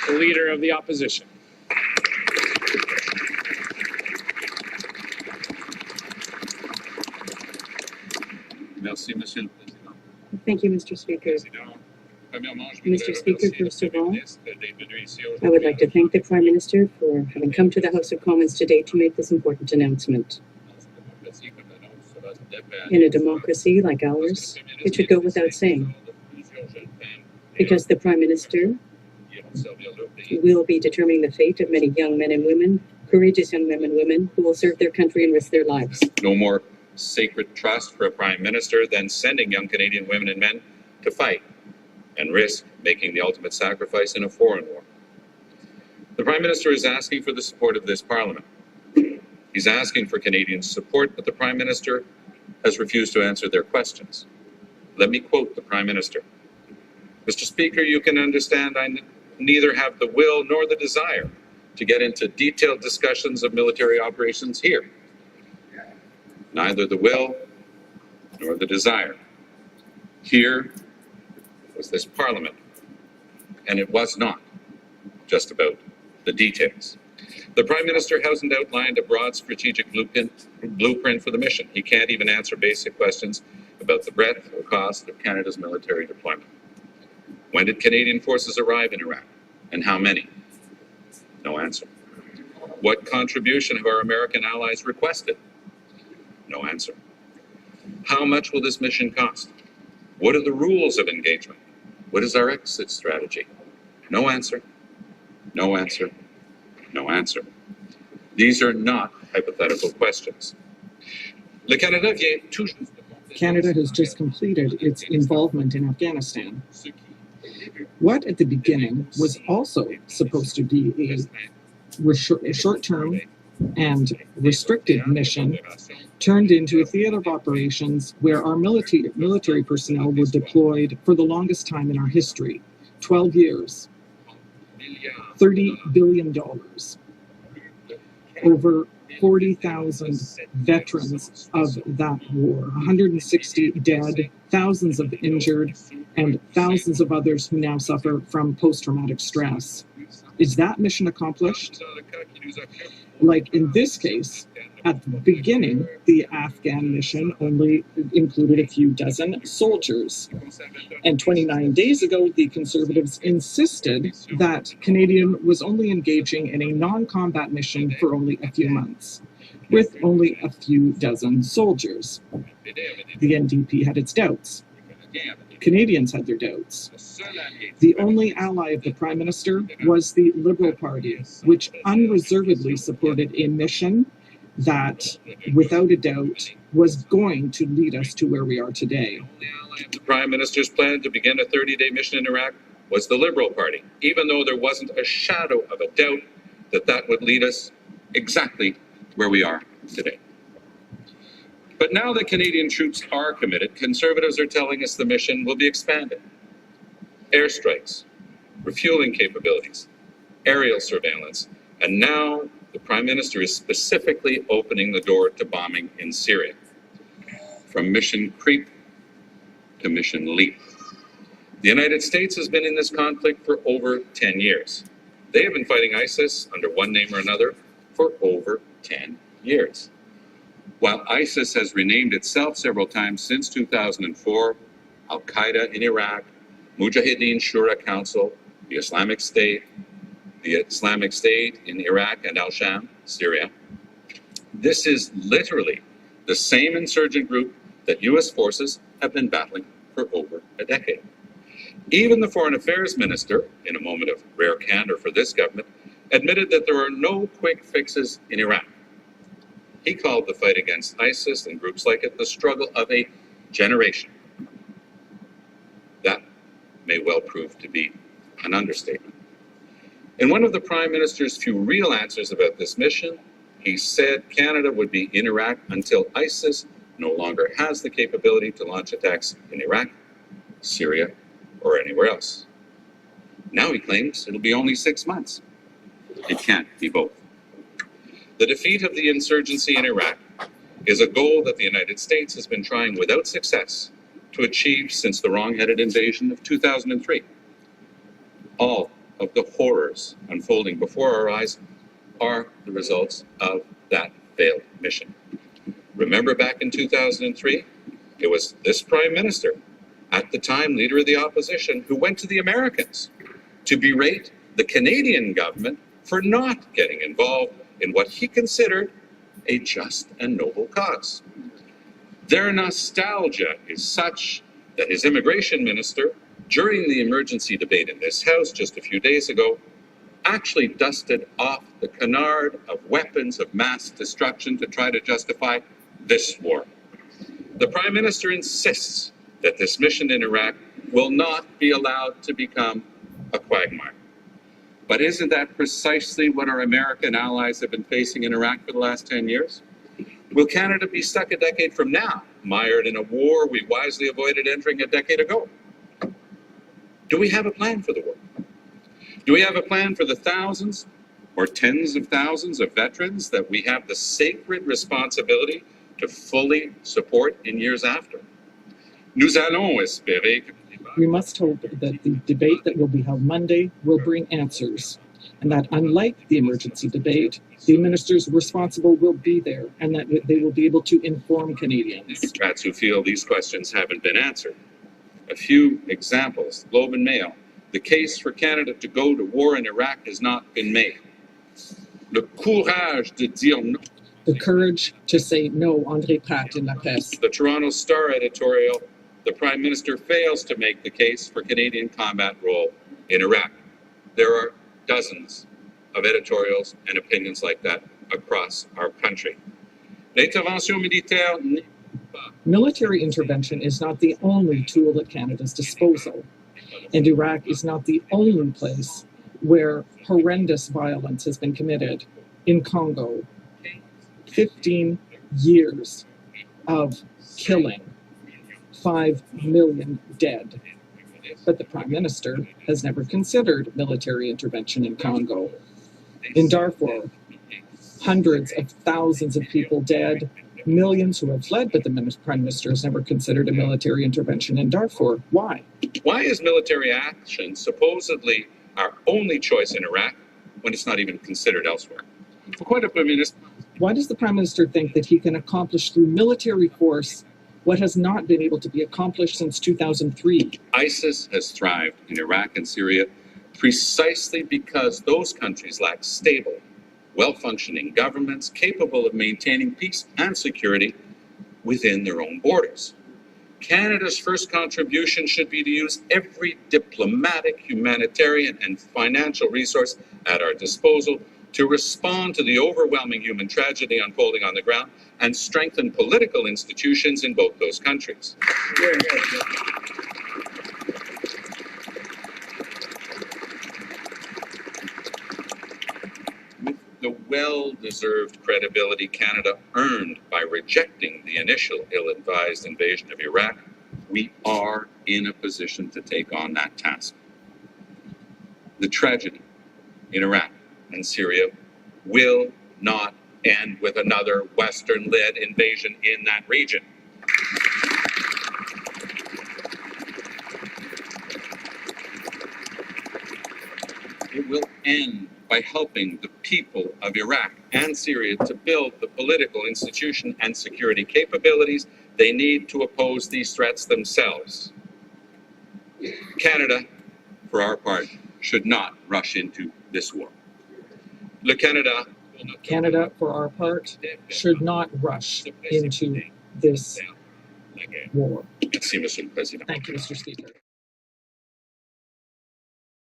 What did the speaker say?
the Leader of the Opposition. Merci, Monsieur le Président. Thank you, Mr. Speaker. Mr. Speaker, first of all, I would like to thank the Prime Minister for having come to the House of Commons today to make this important announcement. In a democracy like ours, it should go without saying, because the Prime Minister will be determining the fate of many young men and women, courageous young men and women who will serve their country and risk their lives. No more sacred trust for a Prime Minister than sending young Canadian women and men to fight and risk making the ultimate sacrifice in a foreign war. The Prime Minister is asking for the support of this Parliament. He's asking for Canadians' support, but the Prime Minister has refused to answer their questions. Let me quote the Prime Minister. Mr. Speaker, you can understand I neither have the will nor the desire to get into detailed discussions of military operations here. Neither the will nor the desire. Here was this Parliament, and it was not just about the details. The Prime Minister hasn't outlined a broad strategic blueprint for the mission. He can't even answer basic questions about the breadth or cost of Canada's military deployment. When did Canadian forces arrive in Iraq, and how many? No answer. What contribution have our American allies requested? No answer. How much will this mission cost? What are the rules of engagement? What is our exit strategy? No answer. No answer. No answer. These are not hypothetical questions. Canada has just completed its involvement in Afghanistan. What at the beginning was also supposed to be a short-term and restricted mission turned into a theater of operations where our military personnel were deployed for the longest time in our history, 12 years, $30 billion, over 40,000 veterans of that war, 160 dead, thousands of injured, and thousands of others who now suffer from post-traumatic stress. Is that mission accomplished? Like in this case, at the beginning, the Afghan mission only included a few dozen soldiers. And 29 days ago, the Conservatives insisted that Canadian was only engaging in a non-combat mission for only a few months, with only a few dozen soldiers. The NDP had its doubts. Canadians had their doubts. The only ally of the Prime Minister was the Liberal Party, which unreservedly supported a mission that, without a doubt, was going to lead us to where we are today. The Prime Minister's plan to begin a 30-day mission in Iraq was the Liberal Party, even though there wasn't a shadow of a doubt that that would lead us exactly where we are today. But now that Canadian troops are committed, Conservatives are telling us the mission will be expanded. Airstrikes, refueling capabilities, aerial surveillance, and now the Prime Minister is specifically opening the door to bombing in Syria. From mission creep to mission leap. The United States has been in this conflict for over 10 years. They have been fighting ISIS under one name or another for over 10 years. While ISIS has renamed itself several times since 2004, Al-Qaeda in Iraq, Mujahideen Shura Council, the Islamic State in Iraq and Al-Sham, Syria. This is literally the same insurgent group that U.S. forces have been battling for over a decade. Even the Foreign Affairs Minister, in a moment of rare candor for this government, admitted that there are no quick fixes in Iraq. He called the fight against ISIS and groups like it the struggle of a generation. That may well prove to be an understatement. In one of the Prime Minister's few real answers about this mission, he said Canada would be in Iraq until ISIS no longer has the capability to launch attacks in Iraq, Syria, or anywhere else. Now he claims it'll be only 6 months. It can't be both. The defeat of the insurgency in Iraq is a goal that the United States has been trying without success to achieve since the wrong-headed invasion of 2003. All of the horrors unfolding before our eyes are the results of that failed mission. Remember back in 2003, it was this Prime Minister, at the time leader of the opposition, who went to the Americans to berate the Canadian government for not getting involved in what he considered a just and noble cause. Their nostalgia is such that his immigration minister, during the emergency debate in this House just a few days ago, actually dusted off the canard of weapons of mass destruction to try to justify this war. The Prime Minister insists that this mission in Iraq will not be allowed to become a quagmire. But isn't that precisely what our American allies have been facing in Iraq for the last 10 years? Will Canada be stuck a decade from now, mired in a war we wisely avoided entering a decade ago? Do we have a plan for the war? Do we have a plan for the thousands or tens of thousands of veterans that we have the sacred responsibility to fully support in years after? Nous allons espérer que We must hope that the debate that will be held Monday will bring answers, and that unlike the emergency debate, the ministers responsible will be there, and that they will be able to inform Canadians. Democrats who feel these questions haven't been answered. A few examples. Globe and Mail. The case for Canada to go to war in Iraq has not been made. Le courage de dire non. The courage to say no, André Pratt in La Presse. The Toronto Star editorial. The Prime Minister fails to make the case for Canadian combat role in Iraq. There are dozens of editorials and opinions like that across our country. L'intervention militaire n'est pas Military intervention is not the only tool at Canada's disposal, and Iraq is not the only place where horrendous violence has been committed. In Congo, 15 years of killing, 5 million dead. But the Prime Minister has never considered military intervention in Congo. In Darfur, hundreds of thousands of people dead, millions who have fled, but the Prime Minister has never considered a military intervention in Darfur. Why? Why is military action supposedly our only choice in Iraq when it's not even considered elsewhere? Pourquoi le Premier ministre? Why does the Prime Minister think that he can accomplish through military force what has not been able to be accomplished since 2003? ISIS has thrived in Iraq and Syria precisely because those countries lack stable, well-functioning governments capable of maintaining peace and security within their own borders. Canada's first contribution should be to use every diplomatic, humanitarian, and financial resource at our disposal to respond to the overwhelming human tragedy unfolding on the ground and strengthen political institutions in both those countries. With the well-deserved credibility Canada earned by rejecting the initial ill-advised invasion of Iraq, we are in a position to take on that task. The tragedy in Iraq and Syria will not end with another Western-led invasion in that region. It will end by helping the people of Iraq and Syria to build the political, institution, and security capabilities they need to oppose these threats themselves. Canada, for our part, should not rush into this war. Canada, for our part, should not rush into this war. Merci, Monsieur le Président. Thank you, Mr. Speaker.